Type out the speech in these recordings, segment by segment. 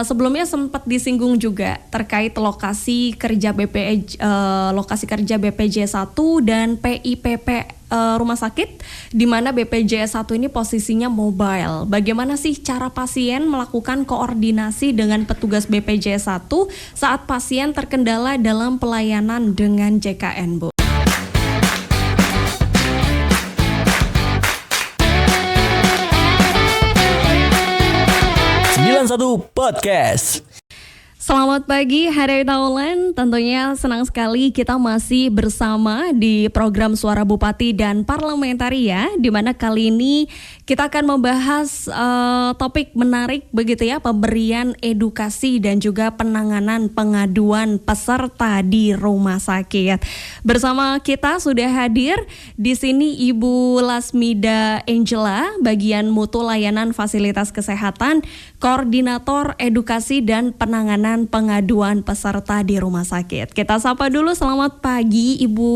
sebelumnya sempat disinggung juga terkait lokasi kerja BPJS 1 dan PIPP rumah sakit, di mana BPJS 1 ini posisinya mobile. Bagaimana sih cara pasien melakukan koordinasi dengan petugas BPJS 1 saat pasien terkendala dalam pelayanan dengan JKN, Bu? 91 Podcast. Selamat pagi Hari Taulan, tentunya senang sekali kita masih bersama di program Suara Bupati dan Parlementaria, di mana kali ini kita akan membahas topik menarik begitu ya, pemberian edukasi dan juga penanganan pengaduan peserta di rumah sakit. Bersama kita sudah hadir di sini Ibu Lasmida Angela, bagian mutu layanan fasilitas kesehatan, koordinator edukasi dan penanganan pengaduan peserta di rumah sakit. Kita sapa dulu, selamat pagi Ibu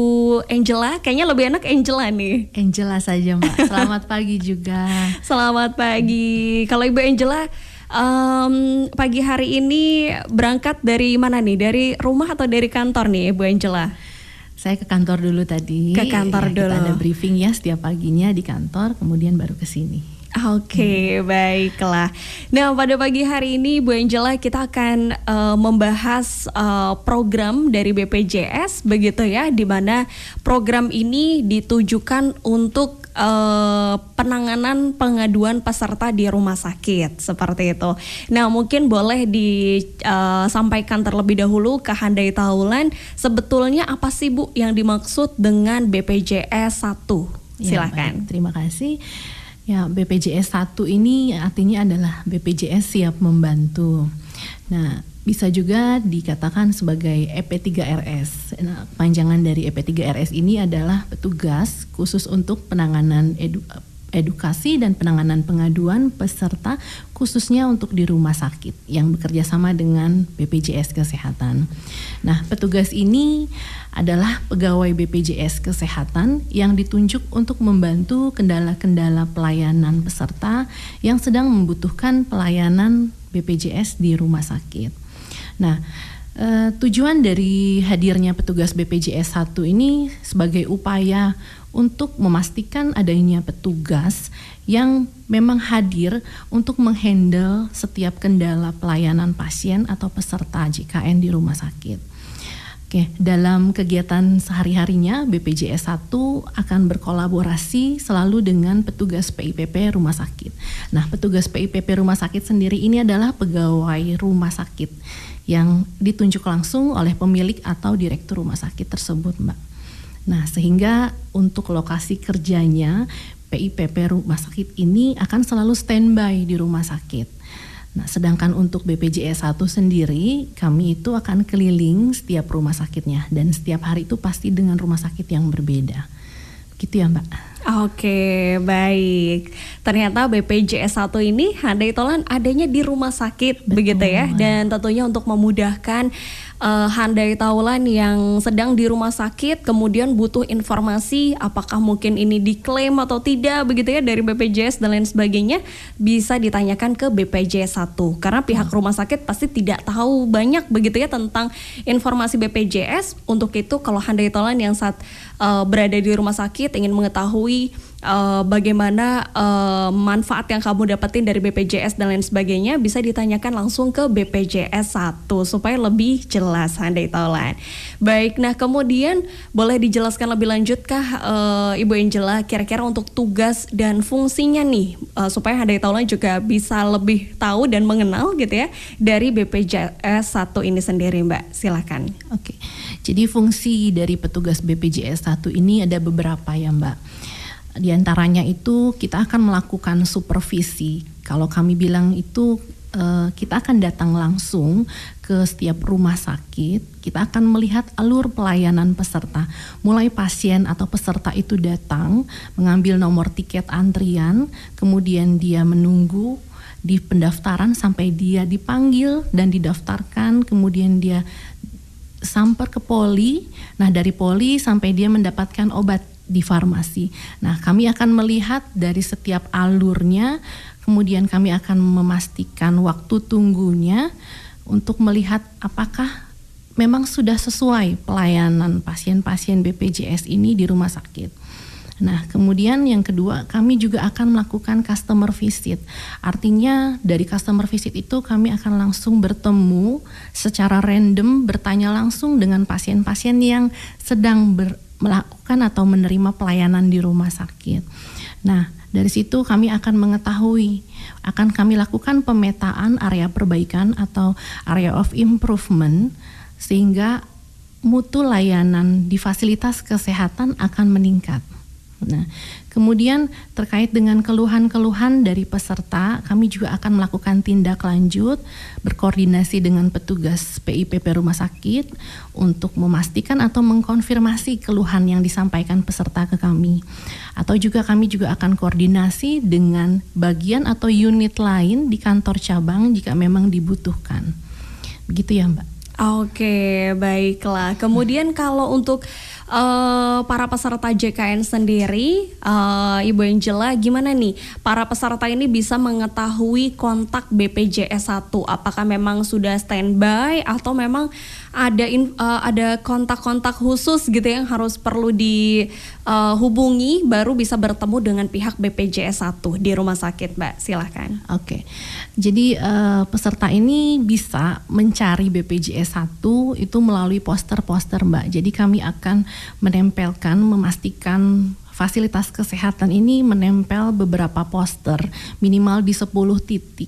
Angela. Kayaknya lebih enak Angela nih. Angela saja Mbak. Selamat pagi juga. Selamat pagi. Kalau Ibu Angela pagi hari ini berangkat dari mana nih? Dari rumah atau dari kantor nih Ibu Angela? Saya ke kantor dulu tadi. Ke kantor dulu. Kita ada briefing ya setiap paginya di kantor, kemudian baru ke sini. Oke, baiklah. Nah, pada pagi hari ini Bu Angela kita akan membahas program dari BPJS begitu ya, di mana program ini ditujukan untuk penanganan pengaduan peserta di rumah sakit seperti itu. Nah, mungkin boleh disampaikan terlebih dahulu ke Handai Taulan, sebetulnya apa sih Bu yang dimaksud dengan BPJS 1? Silakan. Ya, terima kasih. Ya, BPJS 1 ini artinya adalah BPJS siap membantu. Nah, bisa juga dikatakan sebagai EP3RS. Nah, panjangan dari EP3RS ini adalah petugas khusus untuk penanganan edukasi dan penanganan pengaduan peserta khususnya untuk di rumah sakit yang bekerja sama dengan BPJS Kesehatan. Nah, petugas ini adalah pegawai BPJS Kesehatan yang ditunjuk untuk membantu kendala-kendala pelayanan peserta yang sedang membutuhkan pelayanan BPJS di rumah sakit. Nah, tujuan dari hadirnya petugas BPJS 1 ini sebagai upaya untuk memastikan adanya petugas yang memang hadir untuk menghandle setiap kendala pelayanan pasien atau peserta JKN di rumah sakit. Oke, dalam kegiatan sehari-harinya BPJS 1 akan berkolaborasi selalu dengan petugas PIPP rumah sakit. Nah, petugas PIPP rumah sakit sendiri ini adalah pegawai rumah sakit yang ditunjuk langsung oleh pemilik atau direktur rumah sakit tersebut, Mbak. Nah, sehingga untuk lokasi kerjanya PIPP rumah sakit ini akan selalu standby di rumah sakit. Nah, sedangkan untuk BPJS 1 sendiri, kami itu akan keliling setiap rumah sakitnya dan setiap hari itu pasti dengan rumah sakit yang berbeda. Gitu ya, Mbak. Oke, baik. Ternyata BPJS 1 ini Handai Taulan adanya di rumah sakit. Betul, begitu ya. Dan tentunya untuk memudahkan Handai Taulan yang sedang di rumah sakit kemudian butuh informasi apakah mungkin ini diklaim atau tidak begitu ya dari BPJS dan lain sebagainya, bisa ditanyakan ke BPJS 1 karena pihak rumah sakit pasti tidak tahu banyak begitu ya tentang informasi BPJS. Untuk itu kalau Handai Taulan yang saat berada di rumah sakit ingin mengetahui bagaimana manfaat yang kamu dapetin dari BPJS dan lain sebagainya, bisa ditanyakan langsung ke BPJS 1 supaya lebih jelas Handai Taulan. Baik, nah kemudian boleh dijelaskan lebih lanjutkah Ibu Angela kira-kira untuk tugas dan fungsinya nih supaya Handai Taulan juga bisa lebih tahu dan mengenal gitu ya dari BPJS 1 ini sendiri, Mbak. Silakan. Oke. Jadi fungsi dari petugas BPJS 1 ini ada beberapa ya, Mbak. Di antaranya itu kita akan melakukan supervisi. Kalau kami bilang itu kita akan datang langsung ke setiap rumah sakit. Kita akan melihat alur pelayanan peserta. Mulai pasien atau peserta itu datang, mengambil nomor tiket antrian, kemudian dia menunggu di pendaftaran sampai dia dipanggil dan didaftarkan, kemudian dia sampai ke poli. Nah, dari poli sampai dia mendapatkan obat di farmasi. Nah, kami akan melihat dari setiap alurnya, Kemudian kami akan memastikan waktu tunggunya untuk melihat apakah memang sudah sesuai pelayanan pasien-pasien BPJS ini di rumah sakit. Nah, kemudian yang kedua, kami juga akan melakukan customer visit. Artinya dari customer visit itu kami akan langsung bertemu secara random, bertanya langsung dengan pasien-pasien yang sedang melakukan atau menerima pelayanan di rumah sakit. Nah, dari situ kami akan mengetahui, akan kami lakukan pemetaan area perbaikan atau area of improvement, sehingga mutu layanan di fasilitas kesehatan akan meningkat. Nah, kemudian terkait dengan keluhan-keluhan dari peserta, kami juga akan melakukan tindak lanjut berkoordinasi dengan petugas PIPP rumah sakit untuk memastikan atau mengkonfirmasi keluhan yang disampaikan peserta ke kami. Atau juga kami juga akan koordinasi dengan bagian atau unit lain di kantor cabang jika memang dibutuhkan. Begitu ya, Mbak. Oke, baiklah. Kemudian kalau untuk para peserta JKN sendiri, Ibu Angela, gimana nih para peserta ini bisa mengetahui kontak BPJS 1? Apakah memang sudah standby atau memang ada kontak-kontak khusus gitu yang harus perlu dihubungi baru bisa bertemu dengan pihak BPJS 1 di rumah sakit, Mbak? Silahkan. Oke, jadi peserta ini bisa mencari BPJS 1 itu melalui poster-poster, Mbak. Jadi kami akan memastikan fasilitas kesehatan ini menempel beberapa poster minimal di 10 titik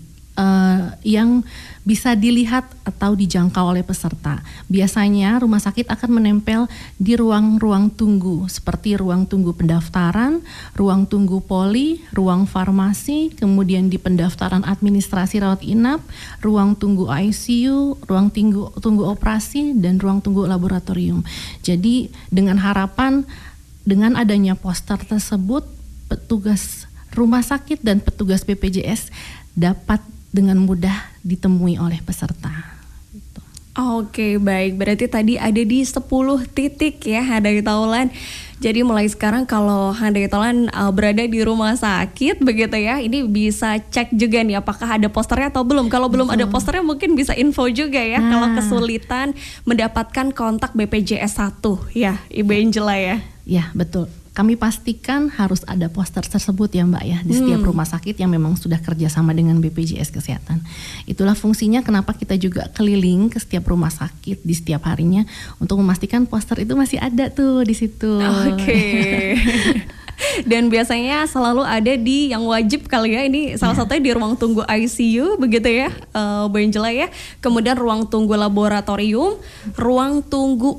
yang bisa dilihat atau dijangkau oleh peserta. Biasanya rumah sakit akan menempel di ruang-ruang tunggu seperti ruang tunggu pendaftaran, ruang tunggu poli, ruang farmasi, kemudian di pendaftaran administrasi rawat inap, ruang tunggu ICU, ruang tunggu operasi, dan ruang tunggu laboratorium. Jadi dengan harapan dengan adanya poster tersebut, petugas rumah sakit dan petugas BPJS dapat dengan mudah ditemui oleh peserta. Oke, baik. Berarti tadi ada di 10 titik ya Handai Taulan. Jadi mulai sekarang kalau Handai Taulan berada di rumah sakit begitu ya, ini bisa cek juga nih apakah ada posternya atau belum. Kalau belum ada posternya mungkin bisa info juga ya kalau kesulitan mendapatkan kontak BPJS 1 ya, Ibu Angela ya. Ya, betul. Kami pastikan harus ada poster tersebut ya Mbak ya di setiap rumah sakit yang memang sudah kerjasama dengan BPJS Kesehatan. Itulah fungsinya kenapa kita juga keliling ke setiap rumah sakit di setiap harinya untuk memastikan poster itu masih ada tuh di situ. Oke. Dan biasanya selalu ada di yang wajib kali ya, ini salah satunya di ruang tunggu ICU begitu ya, Bu Angela ya. Kemudian ruang tunggu laboratorium, ruang tunggu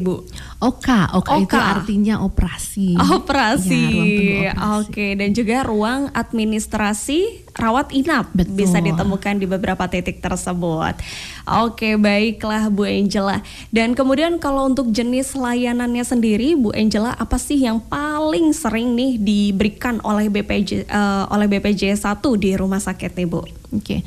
Bu. Oka itu artinya operasi. Operasi. Ya, ruang tunggu operasi. Oke, dan juga ruang administrasi rawat inap. Betul. Bisa ditemukan di beberapa titik tersebut. Oke, baiklah Bu Angela. Dan kemudian kalau untuk jenis layanannya sendiri, Bu Angela, apa sih yang paling sering nih diberikan oleh BPJS 1 di rumah sakit nih, Bu? Oke.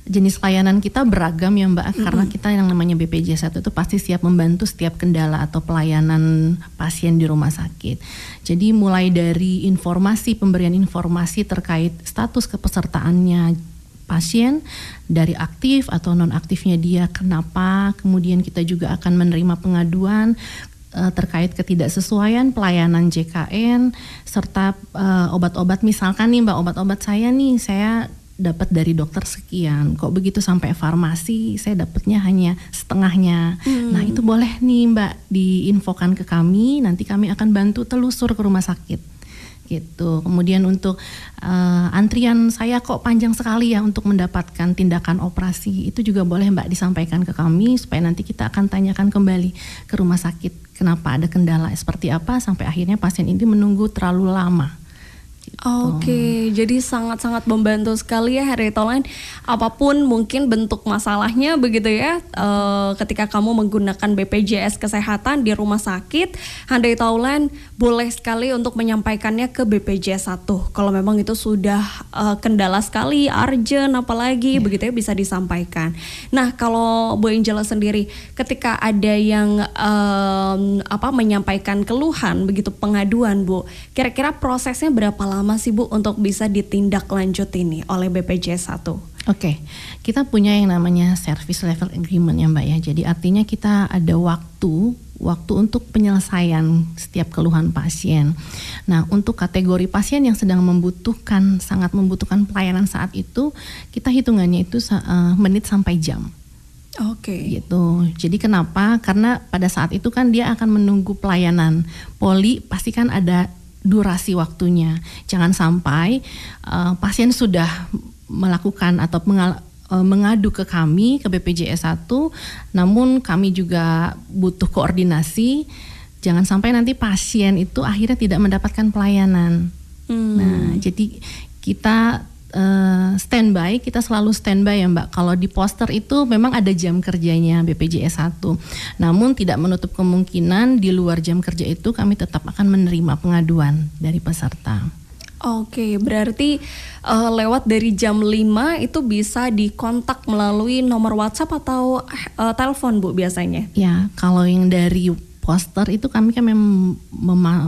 Jenis layanan kita beragam ya Mbak, karena kita yang namanya BPJS 1 itu pasti siap membantu setiap kendala atau pelayanan pasien di rumah sakit. Jadi mulai dari pemberian informasi terkait status kepesertaannya pasien, dari aktif atau non-aktifnya dia kenapa, kemudian kita juga akan menerima pengaduan terkait ketidaksesuaian pelayanan JKN, serta obat-obat, misalkan nih Mbak, obat-obat saya dapat dari dokter sekian, kok begitu sampai farmasi saya dapatnya hanya setengahnya. Nah itu boleh nih Mbak diinfokan ke kami, nanti kami akan bantu telusur ke rumah sakit gitu. Kemudian untuk antrian saya kok panjang sekali ya untuk mendapatkan tindakan operasi, itu juga boleh Mbak disampaikan ke kami supaya nanti kita akan tanyakan kembali ke rumah sakit kenapa ada kendala seperti apa sampai akhirnya pasien ini menunggu terlalu lama. Oke, jadi sangat-sangat membantu sekali ya Handai Taulan. Apapun mungkin bentuk masalahnya begitu ya, ketika kamu menggunakan BPJS Kesehatan di rumah sakit, Handai Taulan boleh sekali untuk menyampaikannya ke BPJS 1. Kalau memang itu sudah kendala sekali, urgent apalagi begitu ya, bisa disampaikan. Nah, kalau Bu Angela sendiri ketika ada yang menyampaikan keluhan begitu, pengaduan Bu, kira-kira prosesnya berapa lama lama sih Bu untuk bisa ditindaklanjuti oleh BPJS 1? Oke, kita punya yang namanya service level agreement ya Mbak ya. Jadi artinya kita ada waktu untuk penyelesaian setiap keluhan pasien. Nah, untuk kategori pasien yang sedang sangat membutuhkan pelayanan saat itu, kita hitungannya itu menit sampai jam. Oke. Gitu. Jadi kenapa? Karena pada saat itu kan dia akan menunggu pelayanan. Poli pasti kan ada durasi waktunya. Jangan sampai pasien sudah melakukan atau mengadu ke kami, ke BPJS 1, namun kami juga butuh koordinasi. Jangan sampai nanti pasien itu akhirnya tidak mendapatkan pelayanan. Nah, jadi kita kita selalu standby ya Mbak. Kalau di poster itu memang ada jam kerjanya BPJS 1. Namun tidak menutup kemungkinan di luar jam kerja itu kami tetap akan menerima pengaduan dari peserta. Oke, berarti lewat dari jam 5 itu bisa dikontak melalui nomor WhatsApp atau telepon Bu biasanya? Ya, kalau yang dari poster itu kami kan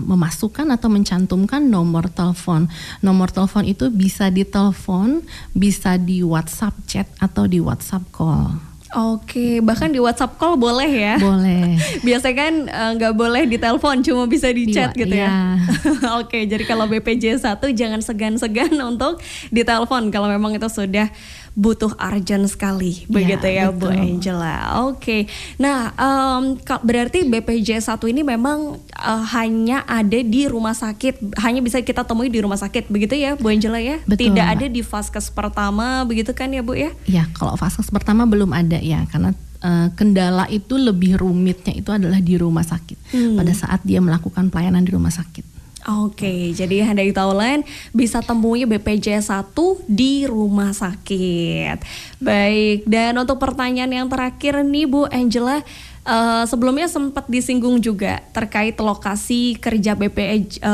memasukkan atau mencantumkan nomor telepon. Nomor telepon itu bisa ditelepon, bisa di WhatsApp chat atau di WhatsApp call. Oke, bahkan di WhatsApp call boleh ya? Boleh. Biasanya kan nggak boleh di telepon, cuma bisa di chat gitu ya? Oke, jadi kalau BPJS 1 jangan segan-segan untuk ditelepon kalau memang itu sudah butuh urgent sekali, begitu ya betul. Bu Angela. Oke, nah berarti BPJS 1 ini memang hanya ada di rumah sakit, hanya bisa kita temui di rumah sakit, begitu ya Bu Angela ya? Betul, tidak ada di vaskes pertama, begitu kan ya Bu ya? Ya, kalau vaskes pertama belum ada ya, karena kendala itu lebih rumitnya itu adalah di rumah sakit, pada saat dia melakukan pelayanan di rumah sakit. Oke, jadi Handai Taulan bisa temui BPJS 1 di rumah sakit. Baik, dan untuk pertanyaan yang terakhir nih Bu Angela, sebelumnya sempat disinggung juga terkait lokasi kerja BPJS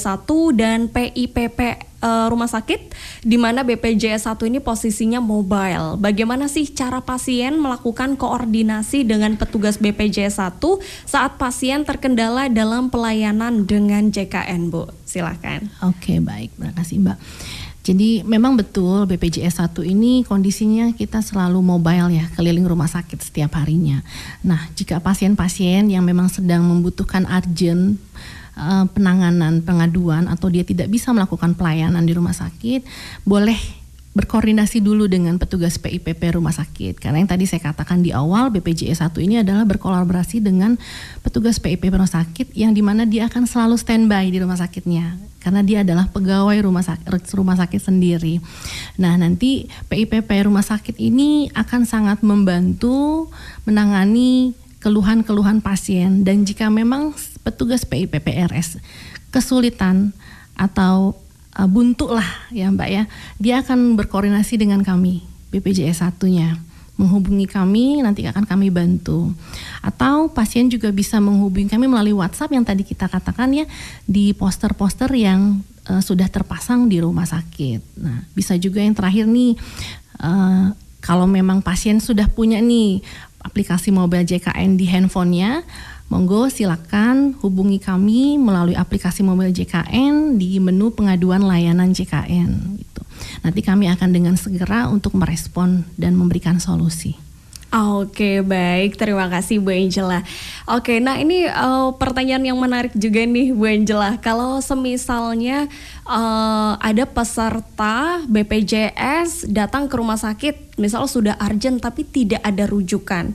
1 dan PIPP rumah sakit, di mana BPJS 1 ini posisinya mobile. Bagaimana sih cara pasien melakukan koordinasi dengan petugas BPJS 1 saat pasien terkendala dalam pelayanan dengan JKN, Bu? Silakan. Oke, baik, terima kasih Mbak. Jadi memang betul BPJS 1 ini kondisinya kita selalu mobile ya, keliling rumah sakit setiap harinya. Nah, jika pasien-pasien yang memang sedang membutuhkan urgent penanganan pengaduan atau dia tidak bisa melakukan pelayanan di rumah sakit, boleh berkoordinasi dulu dengan petugas PIPP rumah sakit. Karena yang tadi saya katakan di awal, BPJS 1 ini adalah berkolaborasi dengan petugas PIPP rumah sakit yang dimana dia akan selalu standby di rumah sakitnya. Karena dia adalah pegawai rumah sakit sendiri. Nah, nanti PIPP rumah sakit ini akan sangat membantu menangani keluhan-keluhan pasien, dan jika memang petugas PIPP-RS kesulitan atau buntu lah ya Mbak ya, dia akan berkoordinasi dengan kami BPJS 1-nya, menghubungi kami, nanti akan kami bantu. Atau pasien juga bisa menghubungi kami melalui WhatsApp yang tadi kita katakan ya, di poster-poster yang sudah terpasang di rumah sakit. Nah, bisa juga yang terakhir nih, kalau memang pasien sudah punya nih aplikasi mobile JKN di handphonenya, monggo silakan hubungi kami melalui aplikasi mobile JKN di menu pengaduan layanan JKN gitu. Nanti kami akan dengan segera untuk merespon dan memberikan solusi. Oke, baik, terima kasih Bu Angela. Oke, nah ini pertanyaan yang menarik juga nih Bu Angela. Kalau semisalnya ada peserta BPJS datang ke rumah sakit, misal sudah urgent tapi tidak ada rujukan,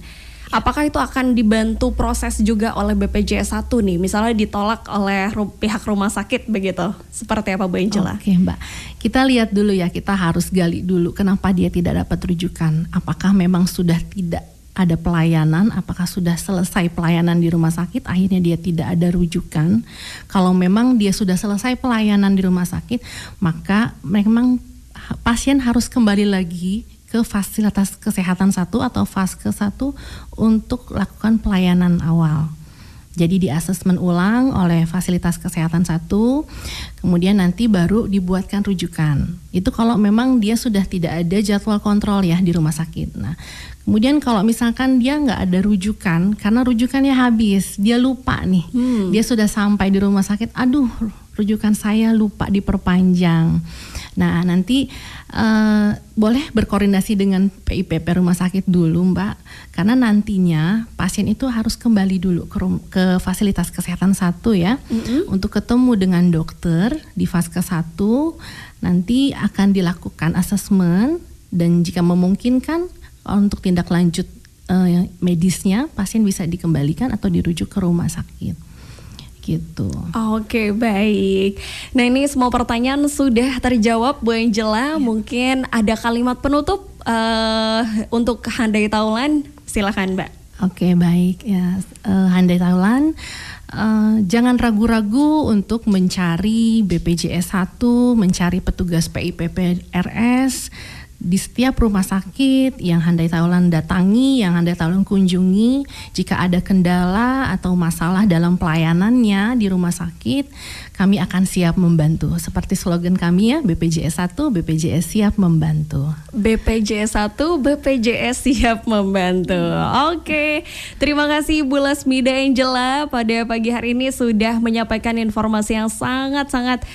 apakah itu akan dibantu proses juga oleh BPJS 1 nih? Misalnya ditolak oleh pihak rumah sakit begitu. Seperti apa Bu Angela? Oke Mbak, kita lihat dulu ya, kita harus gali dulu kenapa dia tidak dapat rujukan. Apakah memang sudah tidak ada pelayanan, apakah sudah selesai pelayanan di rumah sakit, akhirnya dia tidak ada rujukan. Kalau memang dia sudah selesai pelayanan di rumah sakit, maka memang pasien harus kembali lagi ke fasilitas kesehatan 1 atau Vaskes 1 untuk lakukan pelayanan awal. Jadi di asesmen ulang oleh fasilitas kesehatan 1, kemudian nanti baru dibuatkan rujukan. Itu kalau memang dia sudah tidak ada jadwal kontrol ya di rumah sakit. Nah, kemudian kalau misalkan dia nggak ada rujukan, karena rujukannya habis, dia lupa nih, dia sudah sampai di rumah sakit, aduh rujukan saya lupa diperpanjang. Nah, nanti boleh berkoordinasi dengan PIPP rumah sakit dulu, Mbak, karena nantinya pasien itu harus kembali dulu ke fasilitas kesehatan 1 ya, untuk ketemu dengan dokter di Vaskes 1. Nanti akan dilakukan asesmen dan jika memungkinkan untuk tindak lanjut medisnya, pasien bisa dikembalikan atau dirujuk ke rumah sakit. Gitu. Oke, baik. Nah, ini semua pertanyaan sudah terjawab Bu Angela. Mungkin ada kalimat penutup untuk Handai Taulan, silakan Mbak. Oke, baik ya, Handai Taulan, jangan ragu-ragu untuk mencari BPJS 1, mencari petugas PIPP RS di setiap rumah sakit yang Handai Taulan datangi, yang Handai Taulan kunjungi. Jika ada kendala atau masalah dalam pelayanannya di rumah sakit, kami akan siap membantu. Seperti slogan kami ya, BPJS 1, BPJS siap membantu. BPJS 1, BPJS siap membantu. Oke, terima kasih Bu Lasmida Angela pada pagi hari ini sudah menyampaikan informasi yang sangat-sangat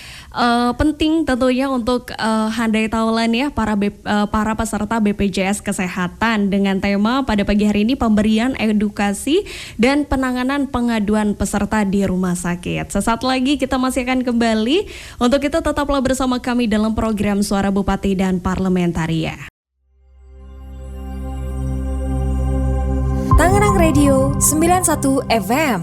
penting tentunya untuk Handai Taulan ya, para peserta BPJS Kesehatan, dengan tema pada pagi hari ini pemberian edukasi dan penanganan pengaduan peserta di rumah sakit. Sesaat lagi kita masih akan kembali. Untuk itu tetaplah bersama kami dalam program Suara Bupati dan Parlementaria. Tangerang Radio 91 FM.